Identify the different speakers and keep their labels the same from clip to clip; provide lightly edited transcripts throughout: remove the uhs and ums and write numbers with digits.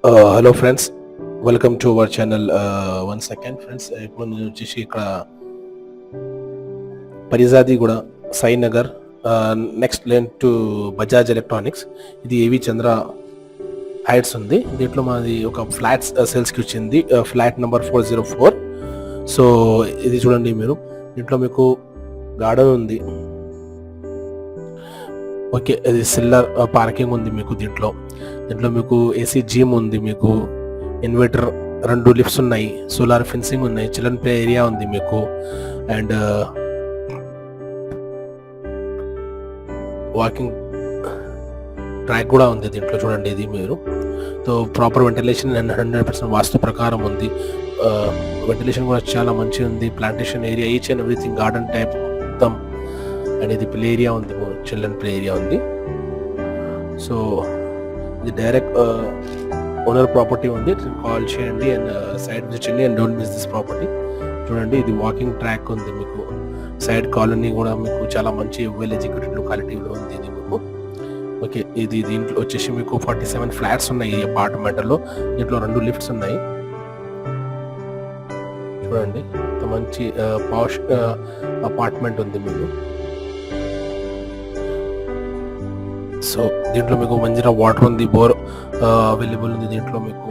Speaker 1: Hello friends, welcome to our channel. One second friends, ఇప్పుడు నేను వచ్చేసి ఇక్కడ Parijadiguda Sainagar next lane to Bajaj electronics. ఇది ఏవి చంద్ర హైట్స్ ఉంది. దీంట్లో మాది ఒక ఫ్లాట్స్ సేల్స్కి వచ్చింది, ఫ్లాట్ నెంబర్ 404. సో ఇది చూడండి మీరు, దీంట్లో మీకు గార్డెన్ ఉంది. ఓకే, ఇది సిల్లర్ పార్కింగ్ ఉంది మీకు. దీంట్లో మీకు ఏసీ జిమ్ ఉంది, మీకు ఇన్వర్టర్, 2 లిఫ్ట్స్ ఉన్నాయి, సోలార్ ఫెన్సింగ్ ఉన్నాయి, చిల్డ్రన్ ప్లే ఏరియా ఉంది మీకు, అండ్ వాకింగ్ ట్రాక్ కూడా ఉంది దీంట్లో. చూడండి ఇది మీరు. సో ప్రాపర్ వెంటిలేషన్ 100% వాస్తు ప్రకారం ఉంది. వెంటిలేషన్ కూడా చాలా మంచిగా ఉంది. Plantation area, each and everything garden type మొత్తం. అండ్ ఇది ప్లే ఏరియా ఉంది, చిల్డ్రన్ ప్లే ఏరియా ఉంది. సో ఇది డైరెక్ట్ ఓనర్ ప్రాపర్టీ ఉంది. కాల్ చేయండి అండ్ సైడ్ విజిట్ చేయండి and don't miss this property. చూడండి, ఇది వాకింగ్ ట్రాక్ ఉంది మీకు. సైడ్ కాలనీ కూడా మీకు చాలా మంచి వెల్ ఎడ్యుకేటెడ్ లొకాలిటీలో ఉంది ఇది మీకు. ఓకే, ఇది దీంట్లో వచ్చేసి మీకు 47 ఫ్లాట్స్ ఉన్నాయి ఈ అపార్ట్మెంట్లో. దీంట్లో 2 లిఫ్ట్స్ ఉన్నాయి. చూడండి, మంచి పాష్ అపార్ట్మెంట్ ఉంది మీకు. సో దీంట్లో మీకు మంచిగా వాటర్ ఉంది, బోర్ అవైలబుల్ ఉంది దీంట్లో మీకు.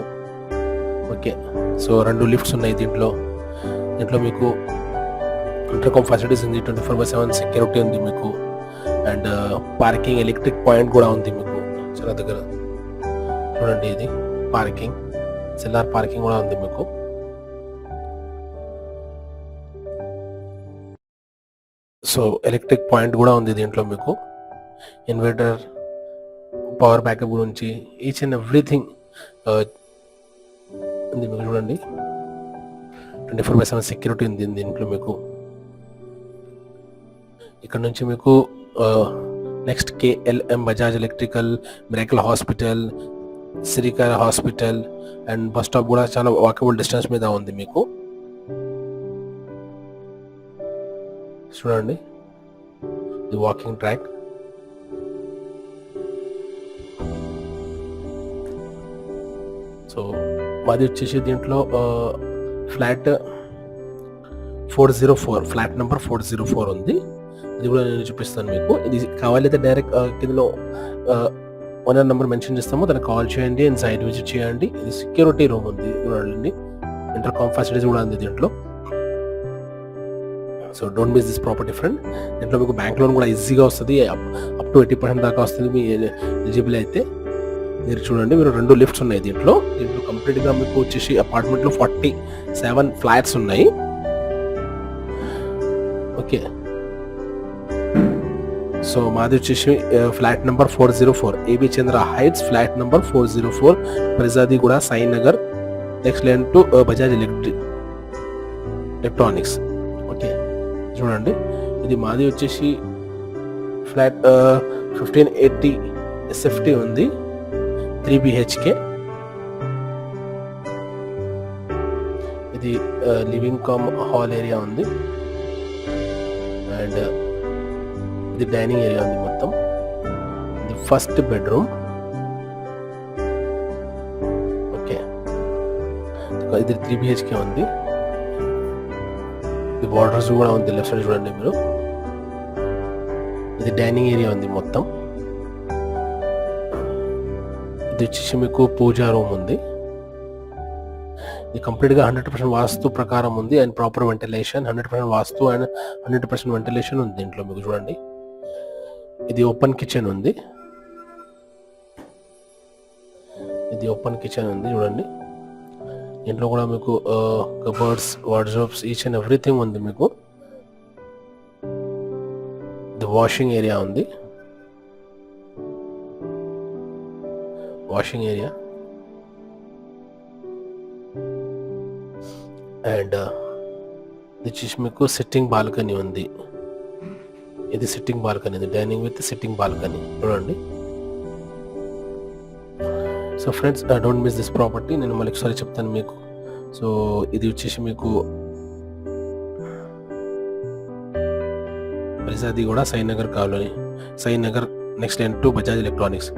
Speaker 1: ఓకే, సో 2 లిఫ్ట్స్ ఉన్నాయి దీంట్లో. మీకు ఇంటర్కామ్ ఫెసిలిటీస్ ఉంది, 24/7 సెక్యూరిటీ ఉంది మీకు. అండ్ పార్కింగ్, ఎలక్ట్రిక్ పాయింట్ కూడా ఉంది మీకు చాలా దగ్గర. చూడండి, ఇది పార్కింగ్, సెల్లార్ పార్కింగ్ కూడా ఉంది మీకు. సో ఎలక్ట్రిక్ పాయింట్ కూడా ఉంది దీంట్లో మీకు. ఇన్వర్టర్, పవర్ బ్యాకప్ గురించి ఈచ్ అండ్ ఎవ్రీథింగ్ ఉంది మీకు. చూడండి, 24/7 సెక్యూరిటీ ఉంది దీంట్లో మీకు. ఇక్కడ నుంచి మీకు next KLM Bajaj electrical, miracle hospital, Srikara hospital and bus stop కూడా చాలా వాకబుల్ డిస్టెన్స్ మీద ఉంది మీకు. చూడండి, ఇది వాకింగ్ ట్రాక్. సో మాది వచ్చేసి దీంట్లో ఫ్లాట్ 404, ఫ్లాట్ నెంబర్ 404 ఉంది. అది కూడా నేను చూపిస్తాను మీకు. ఇది కావాలైతే డైరెక్ట్ కిందలో ఓనర్ నెంబర్ మెన్షన్ చేస్తాము, దానికి కాల్ చేయండి అండ్ సైట్ విజిట్ చేయండి. ఇది సెక్యూరిటీ రూమ్ ఉంది చూడండి, ఇంటర్కామ్ ఫెసిలిటీస్ కూడా ఉంది దీంట్లో. So don't miss this property friend. దీంట్లో మీకు బ్యాంక్ లోన్ కూడా ఈజీగా వస్తుంది, అప్ టు 80% దాకా వస్తుంది మీ ఎలిజిబుల్ అయితే. మీరు చూడండి, మీరు 2 లిఫ్ట్స్ ఉన్నాయి దీంట్లో. కంప్లీట్గా మీకు వచ్చేసి అపార్ట్మెంట్లో 47 ఫ్లాట్స్ ఉన్నాయి. ఓకే, సో మాది వచ్చేసి flat number 404, A B Chandra heights, flat number 404, Parijadiguda Sainagar, next lane to Bajaj electronics. Okay, చూడండి, ఇది మాది వచ్చేసి ఫ్లాట్ 1580 SFT ఉంది, 3 BHK. ఇది లివింగ్ కమ్ హాల్ ఏరియా ఉంది అండ్ ఇది డైనింగ్ ఏరియా ఉంది మొత్తం. ఇది ఫస్ట్ బెడ్రూమ్. ఓకే, ఇది 3 BHK ఉంది. ఇది బార్డర్స్ కూడా ఉంది లెఫ్ట్ సైడ్ చూడండి మీరు. ఇది డైనింగ్ ఏరియా ఉంది మొత్తం. ఇది వచ్చేసి మీకు పూజా రూమ్ ఉంది. ఇది కంప్లీట్గా 100% వాస్తు ప్రకారం ఉంది and proper ventilation, 100% vastu and 100% ventilation ఉంది దీంట్లో మీకు. చూడండి, ఇది ఓపెన్ కిచెన్ ఉంది. చూడండి, దీంట్లో కూడా మీకు cupboards, wardrobes, each and everything ఉంది మీకు. ఇది వాషింగ్ ఏరియా ఉంది. అండ్ ఇది వచ్చేసి మీకు సిట్టింగ్ బాల్కనీ ఉంది. ఇది సిట్టింగ్ బాల్కనీ, ఇది డైనింగ్ విత్ సిట్టింగ్ బాల్కనీ. చూడండి. So friends, don't miss this property. నేను మళ్ళీ ఒకసారి చెప్తాను మీకు. సో ఇది వచ్చేసి మీకు Parijadiguda Sainagar colony, Sainagar next lane to Bajaj electronics.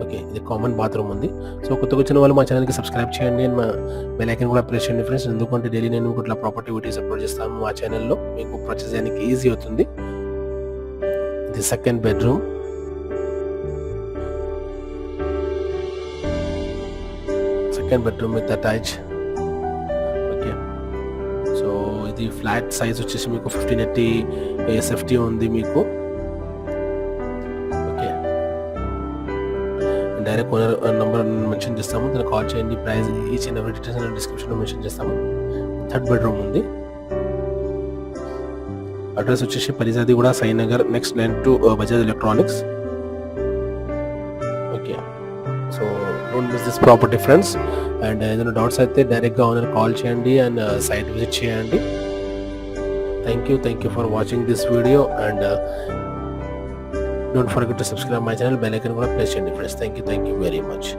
Speaker 1: Okay, ఇది కామన్ బాత్రూమ్ ఉంది. సో కొత్తగా వచ్చిన వాళ్ళు మా ఛానల్కి సబ్స్క్రైబ్ చేయండి అండ్ మా బెల్ ఐకాన్ కూడా ప్రెస్ చేయండి ఫ్రెండ్స్. ఎందుకంటే డైలీ నేను ఇట్లా ప్రాపర్టీ వీడియోస్ అప్లోడ్ చేస్తాను మా ఛానల్లో, మీకు పర్చేస్ చేయడానికి ఈజీ అవుతుంది. ఇది second bedroom. Second bedroom with attach. Okay, so ఇది ఫ్లాట్ సైజ్ వచ్చేసి మీకు 1580 SFT ఉంది మీకు. Okay, direct owner number mention చేస్తాము, దాన్ని కాల్ చేయండి. Price each and every details డిస్క్రిప్షన్లో మెన్షన్ చేస్తాము. థర్డ్ బెడ్రూమ్ ఉంది. అడ్రస్ వచ్చేసి పరిజాది కూడా Sainagar, next line to Bajaj electronics. Okay, so don't miss this property friends. And ఏదైనా డౌట్స్ అయితే డైరెక్ట్గా ఓనర్ కాల్ చేయండి అండ్ సైట్ విజిట్ చేయండి. Thank you for watching this video and don't forget to subscribe my channel. Bell icon కూడా press చేయండి friends. Thank you very much.